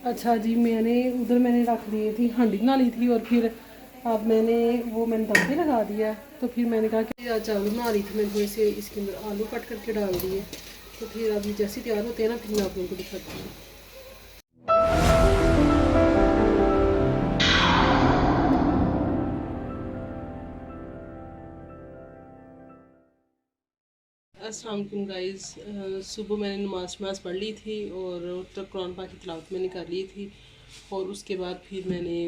अच्छा जी, मैंने रख दी थी, हांडी बना ली थी और फिर अब मैंने दम पे लगा दिया। तो फिर मैंने कहा कि आज चावल बना रही थी, मैंने थोड़े से इसके अंदर आलू कट करके डाल दिए। तो फिर अभी जैसे तैयार होते हैं ना, फिर मैं आप लोगों को दिखाती हूँ। अस्सलाम वालेकुम गाइस। सुबह मैंने नमाज पढ़ ली थी और तो कुरान पाक की तिलावत मैंने कर ली थी। और उसके बाद फिर मैंने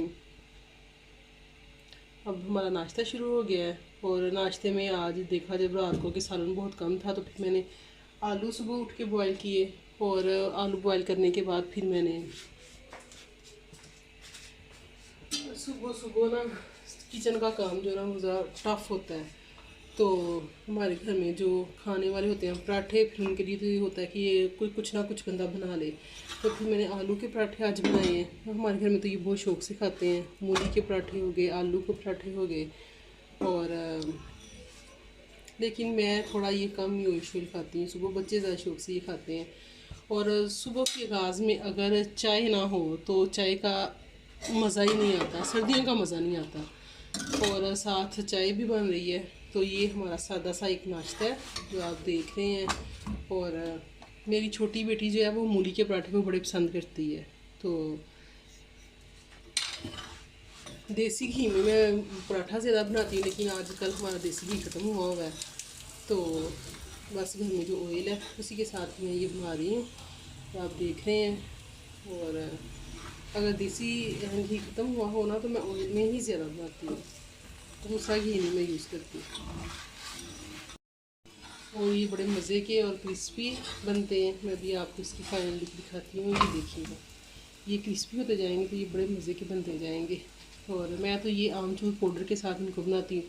अब हमारा नाश्ता शुरू हो गया है। और नाश्ते में आज देखा जब रात को कि सालन बहुत कम था, तो फिर मैंने आलू सुबह उठ के बॉयल किए। और आलू बॉयल करने के बाद फिर मैंने सुबह सुबह ना किचन का काम जो है ना वो ज़्यादा टफ होता है। तो हमारे घर में जो खाने वाले होते हैं पराठे, फिर उनके लिए तो ये होता है कि ये कोई कुछ ना कुछ बंदा बना ले। तो फिर मैंने आलू के पराठे आज बनाए हैं। हमारे घर में तो ये बहुत शौक से खाते हैं। मूली के पराठे हो गए, आलू के पराठे हो गए। और लेकिन मैं थोड़ा ये कम यूजुअल खाती हूँ। सुबह बच्चे ज़्यादा शौक से ये खाते हैं। और सुबह के आगाज़ में अगर चाय ना हो तो चाय का मज़ा ही नहीं आता, सर्दियों का मज़ा नहीं आता। और साथ चाय भी बन रही है। तो ये हमारा सादा सा एक नाश्ता है जो आप देख रहे हैं। और मेरी छोटी बेटी जो है वो मूली के पराठे को बड़े पसंद करती है। तो देसी घी में मैं पराठा ज़्यादा बनाती हूँ, लेकिन आजकल हमारा देसी घी ख़त्म हुआ है। तो बस घर में जो ऑयल है उसी के साथ मैं ये बना रही हूँ, तो आप देख रहे हैं। और अगर देसी घी ख़त्म हुआ हो ना तो मैं ऑयल में ही ज़्यादा बनाती हूँ, दूसरा घी नहीं मैं यूज़ करती। और ये बड़े मज़े के और क्रिस्पी बनते हैं। मैं भी आपको इसकी फाइनल लुक दिखाती हूँ, ये देखिएगा। ये क्रिस्पी होते जाएंगे तो ये बड़े मज़े के बनते जाएंगे। और मैं तो ये आमचूर पाउडर के साथ इनको बनाती हूँ।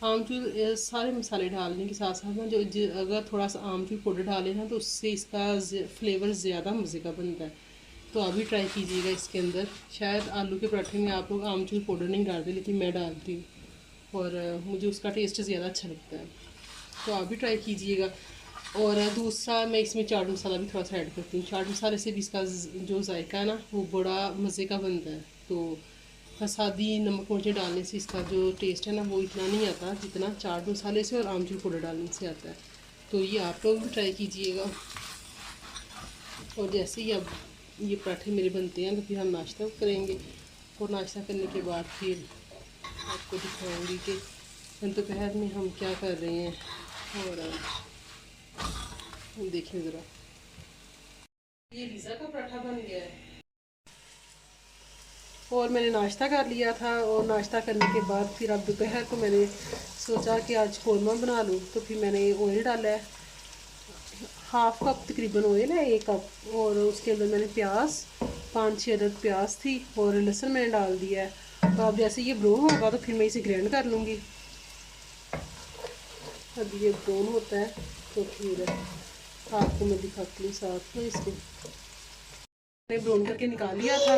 आमचूर सारे मसाले डालने के साथ साथ ना अगर थोड़ा सा आमचूर पाउडर डालें ना तो उससे इसका फ्लेवर ज़्यादा मज़े का बनता है। तो अभी ट्राई कीजिएगा इसके अंदर। शायद आलू के पराठे में आप लोग आमचूर पाउडर नहीं डालते, लेकिन मैं डालती हूँ और मुझे उसका टेस्ट ज़्यादा अच्छा लगता है। तो आप भी ट्राई कीजिएगा। और दूसरा मैं इसमें चाट मसाला भी थोड़ा सा ऐड करती हूँ। चाट मसाले से भी इसका जो जायका है ना वो बड़ा मज़े का बनता है। तो सादी नमक मिर्ची डालने से इसका जो टेस्ट है ना वो इतना नहीं आता जितना चाट मसाले से और आमचूर पाउडर डालने से आता है। तो ये आप लोग भी ट्राई कीजिएगा। और जैसे ही अब ये पराठे मेरे बनते हैं तो फिर हम नाश्ता करेंगे। और नाश्ता करने के बाद फिर आपको दिखाऊंगी कि दोपहर में हम क्या कर रहे हैं। और देखिए ज़रा, ये पिज़्ज़ा का पराठा बन गया है। और मैंने नाश्ता कर लिया था। और नाश्ता करने के बाद फिर अब दोपहर को मैंने सोचा कि आज कौरमा बना लूँ। तो फिर मैंने ऑयल डाला है, हाफ कप तकरीबन ऑयल है, 1 कप। और उसके अंदर मैंने प्याज, 5-6 अदद प्याज थी और लहसुन मैंने डाल दिया है। तो अब जैसे ये ब्राउन होगा तो फिर मैं इसे ग्राइंड कर लूँगी। अब ये ब्राउन होता है तो फिर आपको मैं दिखाती हूँ साथ में इसको। मैंने ब्राउन करके निकाल लिया था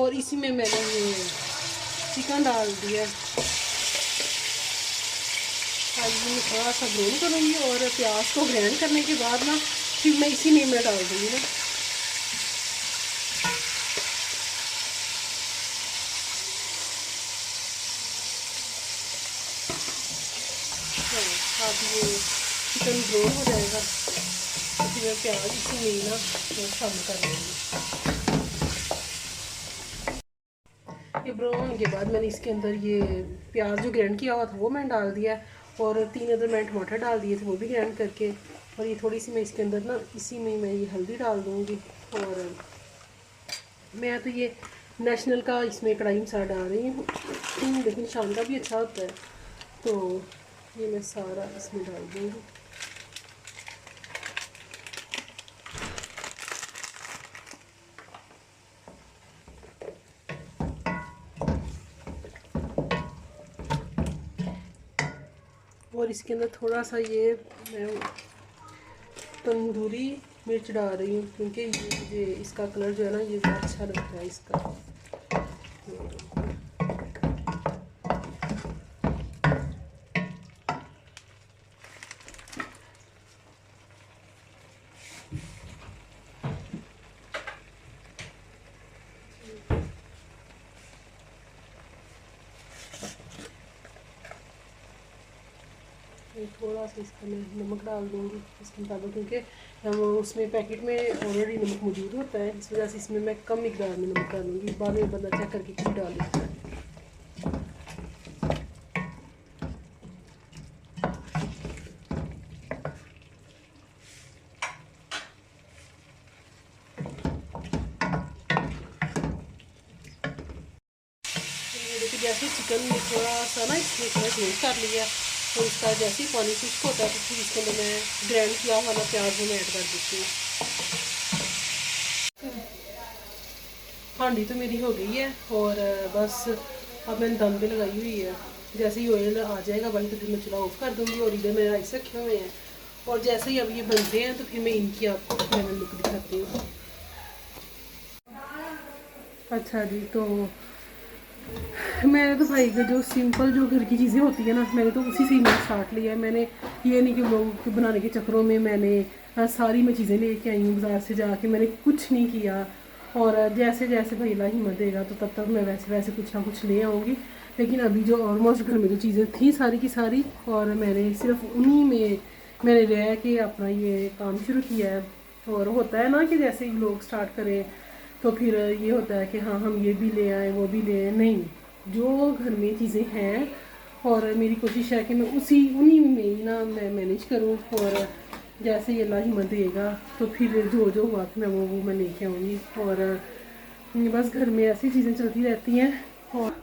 और इसी में मैंने ये चिकन डाल दिया। आज मैं थोड़ा सा ब्राउन करूँगी और प्याज को ग्राइंड करने के बाद ना फिर मैं इसी में डाल दूँगी ना। हाँ, अब ये चिकन ब्राउन हो जाएगा तो फिर मैं प्याज इसी में ना शामिल कर लूँगी। ये ब्राउन होने के बाद मैंने इसके अंदर ये प्याज जो ग्राइंड किया हुआ था वो मैंने डाल दिया। और 3 अदर मैंने टमाटर डाल दिए थे वो भी ग्राइंड करके। और ये थोड़ी सी मैं इसके अंदर ना इसी में मैं ये हल्दी डाल दूँगी। और मैं तो ये नेशनल का इसमें कढ़ाई मसाला डाल रही हूँ, लेकिन शान का भी अच्छा होता है। तो ये मैं सारा इसमें डाल दूँगी। और इसके अंदर थोड़ा सा ये मैं तंदूरी मिर्च डाल रही हूँ, क्योंकि ये इसका कलर जो है ना ये अच्छा लगता है इसका। थोड़ा सा इसका मैं नमक डाल दूँगी इसके मुताबिक, क्योंकि उसमें पैकेट में ऑलरेडी नमक मौजूद होता है, इस वजह से इसमें मैं कम मिकदार में नमक डालूँगी। बाद में बंदा चेक करके कुछ डाल देता है। जैसे चिकन में थोड़ा सा ना इसमें थोड़ा चेंज कर लिया, तो इसका जैसे ही पानी खुश्क होता है तो फिर इसके अंदर मैं ग्राइंड किया वाला प्याज में ऐड कर देती हूँ। हांडी तो मेरी हो गई है और बस अब मैंने दम पे लगाई हुई है। जैसे ही ऑयल आ जाएगा भाई तो फिर मैं चूल्हा ऑफ कर दूँगी। और इधर मेरे राइस रखे हुए हैं और जैसे ही अब ये बनते हैं तो फिर मैं इनकी आपको मैंने लुक दिखाती हूँ। अच्छा जी, तो मैंने तो भाई जो सिंपल जो घर की चीज़ें होती है ना, मैंने तो उसी से ही मैं स्टार्ट लिया है। मैंने ये नहीं कि लोगों के बनाने के चक्करों में मैंने सारी मैं चीज़ें लेके आई हूँ बाज़ार से जाके, मैंने कुछ नहीं किया। और जैसे जैसे भाई अल्लाह हिम्मत देगा तो तब तक मैं वैसे वैसे कुछ ना कुछ ले आऊँगी। लेकिन अभी जो ऑलमोस्ट घर में जो चीज़ें थी सारी की सारी, और मैंने सिर्फ उन्हीं में मैंने रह के अपना ये काम शुरू किया है। और होता है ना कि जैसे ही लोग स्टार्ट करें तो फिर ये होता है कि हाँ हम ये भी ले आए वो भी ले आए। नहीं, जो घर में चीज़ें हैं और मेरी कोशिश है कि मैं उन्हीं में ही ना मैं मैनेज करूँ। और जैसे ये अल्लाह हिम्मत देगा तो फिर जो जो हुआ कि मैं वो मैं लेके आऊँगी। और बस घर में ऐसी चीज़ें चलती रहती हैं। और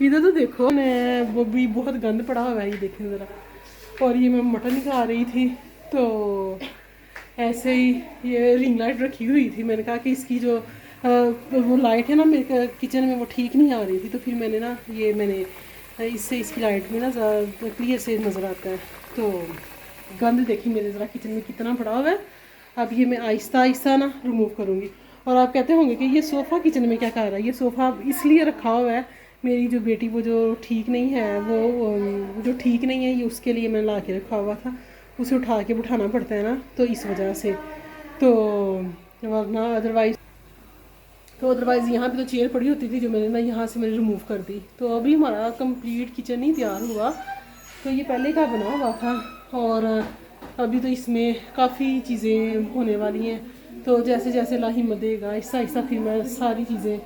इधर तो देखो मैं वो भी बहुत गंद पड़ा हुआ है, ये देखें ज़रा। और ये मैं मटन खा रही थी तो ऐसे ही ये रिंग लाइट रखी हुई थी। मैंने कहा कि इसकी जो वो लाइट है ना मेरे किचन में वो ठीक नहीं आ रही थी, तो फिर मैंने ना ये मैंने इससे इसकी लाइट में ना क्लियर से नज़र आता है। तो गंद देखी मेरे ज़रा किचन में कितना पड़ा हुआ है। अब ये मैं आहिस्ता आहिस्ता ना रिमूव करूँगी। और आप कहते होंगे कि ये सोफ़ा किचन में क्या कर रहा है। ये सोफ़ा इसलिए रखा हुआ है, मेरी जो बेटी वो जो ठीक नहीं है, वो जो ठीक नहीं है, ये उसके लिए मैंने ला के रखा हुआ था। उसे उठा के बिठाना पड़ता है ना, तो इस वजह से। तो वरना अदरवाइज़ यहाँ पे तो चेयर पड़ी होती थी जो मैंने ना यहाँ से मैंने रिमूव कर दी। तो अभी हमारा कंप्लीट किचन ही तैयार हुआ। तो ये पहले का बना हुआ था और अभी तो इसमें काफ़ी चीज़ें होने वाली हैं। तो जैसे जैसे अल्लाह हिम्मत देगा आहिस्ता आहिस्ता फिर मैं सारी चीज़ें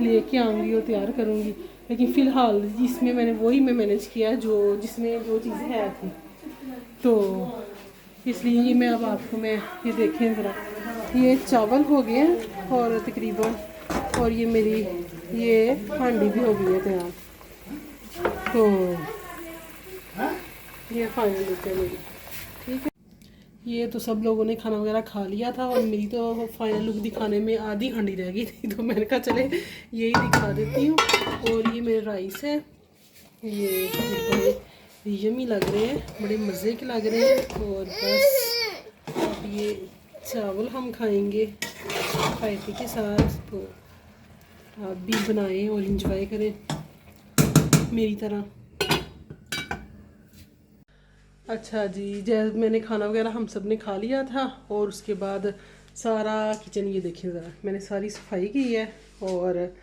लेके आऊँगी और तैयार करूँगी। लेकिन फ़िलहाल इसमें मैंने वही मैं मैनेज किया जो जिसमें जो चीज़ें हैं थी। तो इसलिए ये मैं अब आपको मैं ये देखें ज़रा, ये चावल हो गए हैं और तकरीबन, और ये मेरी ये हांडी भी हो गई है तैयार। तो ये फाइनल लुक है मेरी, ठीक है। ये तो सब लोगों ने खाना वगैरह खा लिया था और मेरी तो फाइनल लुक दिखाने में आधी हांडी रह गई थी। तो मैंने कहा चले यही दिखा देती हूँ। और ये मेरे राइस है, ये बड़े यमी लग रहे हैं, बड़े मज़े के लग रहे हैं। और बस अब ये चावल हम खाएंगे रायते के साथ। तो आप भी बनाएं और इंजॉय करें मेरी तरह। अच्छा जी, जैसे मैंने खाना वगैरह हम सब ने खा लिया था और उसके बाद सारा किचन ये देखें ज़रा, मैंने सारी सफाई की है और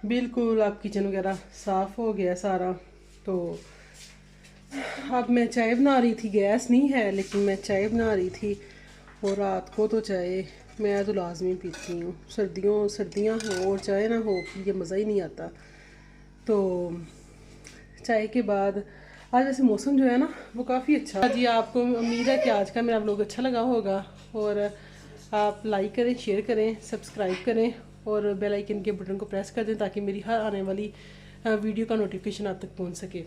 बिल्कुल अब किचन वगैरह साफ़ हो गया सारा। तो अब मैं चाय बना रही थी, गैस नहीं है लेकिन मैं चाय बना रही थी। और रात को तो चाय मैं तो लाजमी पीती हूँ, सर्दियाँ हो और चाय ना हो ये मज़ा ही नहीं आता। तो चाय के बाद आज वैसे मौसम जो है ना वो काफ़ी अच्छा जी। आपको उम्मीद है कि आज का मेरा व्लॉग अच्छा लगा होगा। और आप लाइक करें, शेयर करें, सब्सक्राइब करें और बेल आइकन के बटन को प्रेस कर दें ताकि मेरी हर आने वाली वीडियो का नोटिफिकेशन आप तक पहुंच सके।